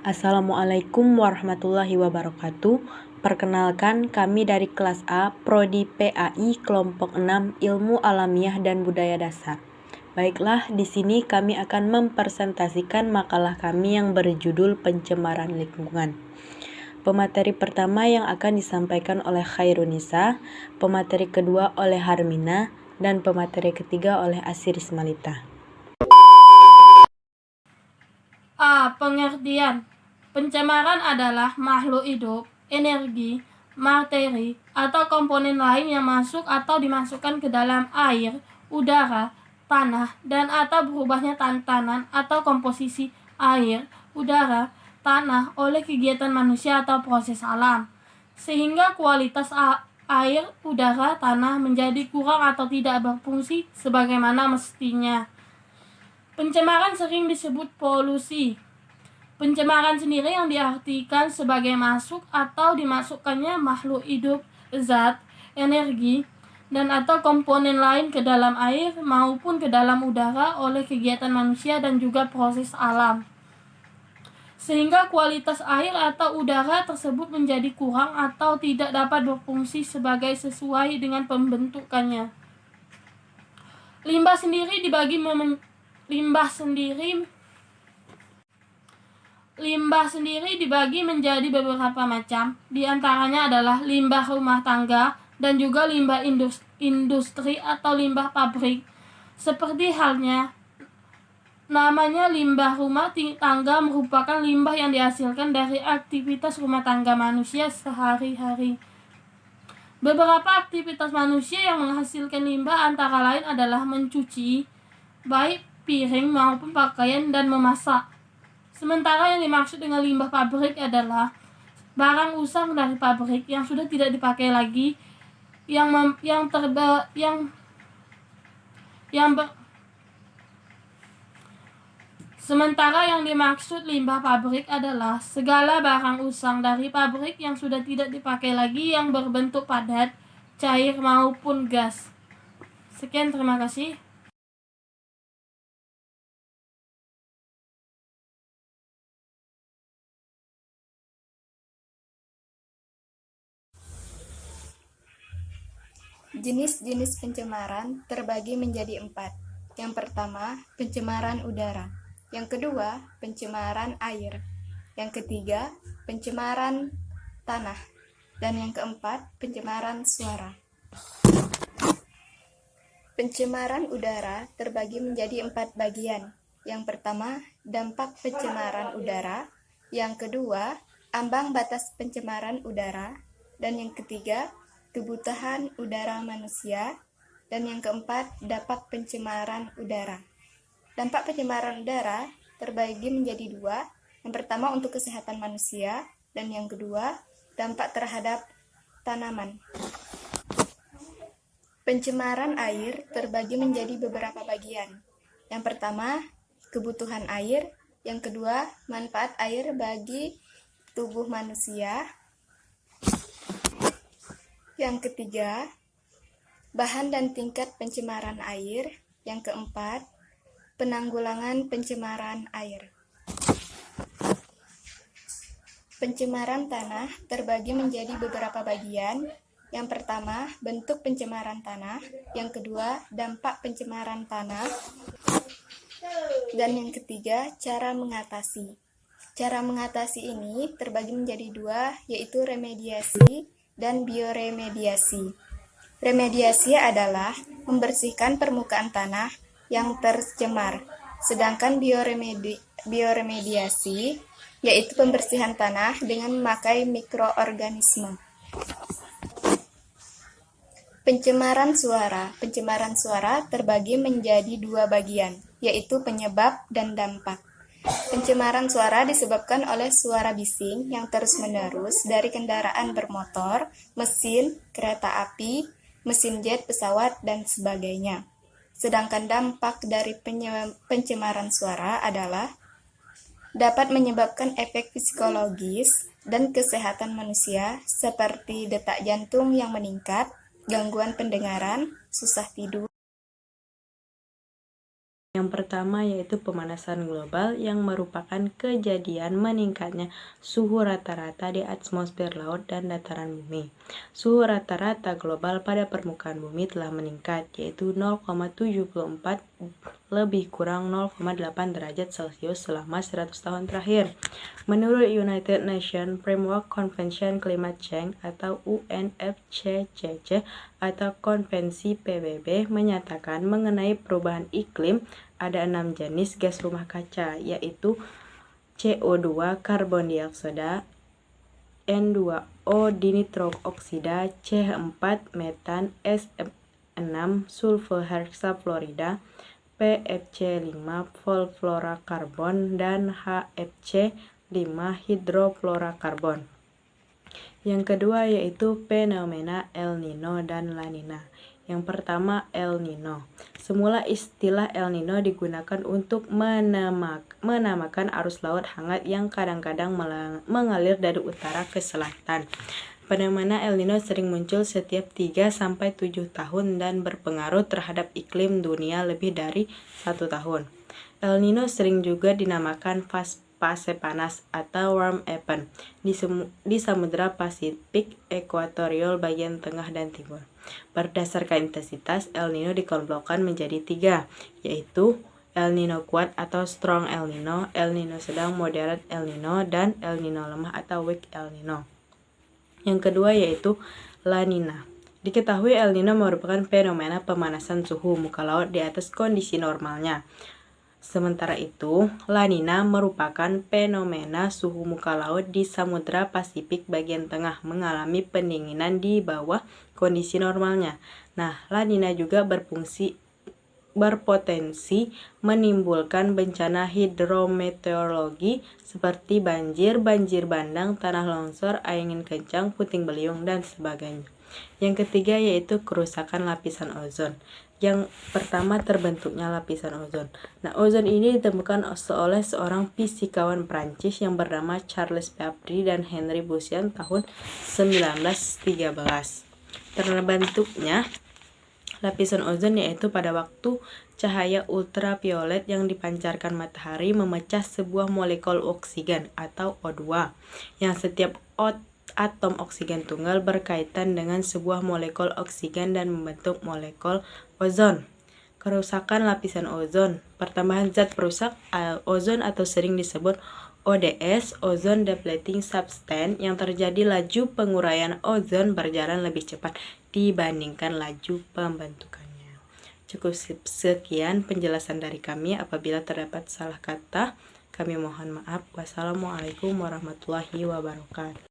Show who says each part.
Speaker 1: Assalamualaikum warahmatullahi wabarakatuh. Perkenalkan, kami dari kelas A, Prodi PAI kelompok 6 Ilmu Alamiah dan Budaya Dasar. Baiklah, di sini kami akan mempresentasikan makalah kami yang berjudul Pencemaran Lingkungan. Pemateri pertama yang akan disampaikan oleh Khairunisa, pemateri kedua oleh Harmina, dan pemateri ketiga oleh Asirismalita.
Speaker 2: A. Pengertian. Pencemaran adalah makhluk hidup, energi, materi, atau komponen lain yang masuk atau dimasukkan ke dalam air, udara, tanah, dan atau berubahnya tantanan atau komposisi air, udara, tanah oleh kegiatan manusia atau proses alam, sehingga kualitas air, udara, tanah menjadi kurang atau tidak berfungsi sebagaimana mestinya. Pencemaran sering disebut polusi. Pencemaran sendiri yang diartikan sebagai masuk atau dimasukkannya makhluk hidup, zat, energi, dan atau komponen lain ke dalam air maupun ke dalam udara oleh kegiatan manusia dan juga proses alam, sehingga kualitas air atau udara tersebut menjadi kurang atau tidak dapat berfungsi sebagai sesuai dengan pembentukannya. Limbah sendiri dibagi menjadi beberapa macam. Di antaranya adalah limbah rumah tangga dan juga limbah industri atau limbah pabrik. Seperti halnya namanya limbah rumah tangga merupakan limbah yang dihasilkan dari aktivitas rumah tangga manusia sehari-hari. Beberapa aktivitas manusia yang menghasilkan limbah antara lain adalah mencuci, baik piring maupun pakaian, dan memasak. Sementara yang dimaksud dengan limbah pabrik adalah barang usang dari pabrik yang sudah tidak dipakai lagi, Sementara yang dimaksud limbah pabrik adalah segala barang usang dari pabrik yang sudah tidak dipakai lagi yang berbentuk padat, cair maupun gas. Sekian, terima kasih.
Speaker 3: Jenis-jenis pencemaran terbagi menjadi 4. Yang pertama, pencemaran udara. Yang kedua, pencemaran air. Yang ketiga, pencemaran tanah. Dan yang keempat, pencemaran suara. Pencemaran udara terbagi menjadi 4 bagian. Yang pertama, dampak pencemaran udara. Yang kedua, ambang batas pencemaran udara. Dan yang ketiga, kebutuhan udara manusia. Dan yang keempat, dampak pencemaran udara. Dampak pencemaran udara terbagi menjadi 2. Yang pertama untuk kesehatan manusia, dan yang kedua, dampak terhadap tanaman. Pencemaran air terbagi menjadi beberapa bagian. Yang pertama, kebutuhan air. Yang kedua, manfaat air bagi tubuh manusia. Yang ketiga, bahan dan tingkat pencemaran air. Yang keempat, penanggulangan pencemaran air. Pencemaran tanah terbagi menjadi beberapa bagian. Yang pertama, bentuk pencemaran tanah. Yang kedua, dampak pencemaran tanah. Dan yang ketiga, cara mengatasi. Cara mengatasi ini terbagi menjadi 2, yaitu remediasi dan bioremediasi. Remediasi adalah membersihkan permukaan tanah yang tercemar, sedangkan bioremediasi yaitu pembersihan tanah dengan memakai mikroorganisme. Pencemaran suara. Pencemaran suara terbagi menjadi 2 bagian, yaitu penyebab dan dampak. Pencemaran suara disebabkan oleh suara bising yang terus-menerus dari kendaraan bermotor, mesin, kereta api, mesin jet, pesawat, dan sebagainya. Sedangkan dampak dari pencemaran suara adalah dapat menyebabkan efek psikologis dan kesehatan manusia seperti detak jantung yang meningkat, gangguan pendengaran, susah tidur,
Speaker 1: Yang pertama yaitu pemanasan global yang merupakan kejadian meningkatnya suhu rata-rata di atmosfer laut dan dataran bumi. Suhu rata-rata global pada permukaan bumi telah meningkat yaitu 0,74 lebih kurang 0,8 derajat Celcius selama 100 tahun terakhir. Menurut United Nations Framework Convention Climate Change atau UNFCCC atau Konvensi PBB menyatakan mengenai perubahan iklim ada 6 jenis gas rumah kaca, yaitu CO2, karbon dioksida, N2O, dinitrooksida, CH4, metan, SF6, sulfur hexafluorida, PFC5, volfluorokarbon, dan HFC5, hidrofluorokarbon. Yang kedua yaitu fenomena El Nino dan La Nina. Yang pertama, El Nino. Semula istilah El Nino digunakan untuk menamakan arus laut hangat yang kadang-kadang mengalir dari utara ke selatan. Fenomena El Nino sering muncul setiap 3-7 tahun dan berpengaruh terhadap iklim dunia lebih dari 1 tahun. El Nino sering juga dinamakan fase panas atau warm event di Samudra Pasifik ekuatorial bagian tengah dan timur. Berdasarkan intensitas, El Nino dikelompokkan menjadi 3, yaitu El Nino kuat atau strong El Nino sedang moderate El Nino, dan El Nino lemah atau weak El Nino. Yang kedua yaitu La Nina. Diketahui El Nino merupakan fenomena pemanasan suhu muka laut di atas kondisi normalnya. Sementara itu, La Nina merupakan fenomena suhu muka laut di Samudra Pasifik bagian tengah mengalami pendinginan di bawah kondisi normalnya. Nah, La Nina juga berpotensi menimbulkan bencana hidrometeorologi seperti banjir bandang, tanah longsor, angin kencang, puting beliung, dan sebagainya. Yang ketiga yaitu kerusakan lapisan ozon. Yang pertama terbentuknya lapisan ozon. Nah, ozon ini ditemukan oleh seorang fisikawan Prancis yang bernama Charles Fabry dan Henry Bussian tahun 1913. Terbentuknya lapisan ozon yaitu pada waktu cahaya ultraviolet yang dipancarkan matahari memecah sebuah molekul oksigen atau O2 yang setiap atom oksigen tunggal berkaitan dengan sebuah molekul oksigen dan membentuk molekul ozon. Kerusakan lapisan ozon. Pertambahan zat perusak ozon atau sering disebut ODS, ozone depleting substance, yang terjadi laju penguraian ozon berjalan lebih cepat dibandingkan laju pembentukannya. Cukup sekian penjelasan dari kami. Apabila terdapat salah kata, kami mohon maaf. Wassalamualaikum warahmatullahi wabarakatuh.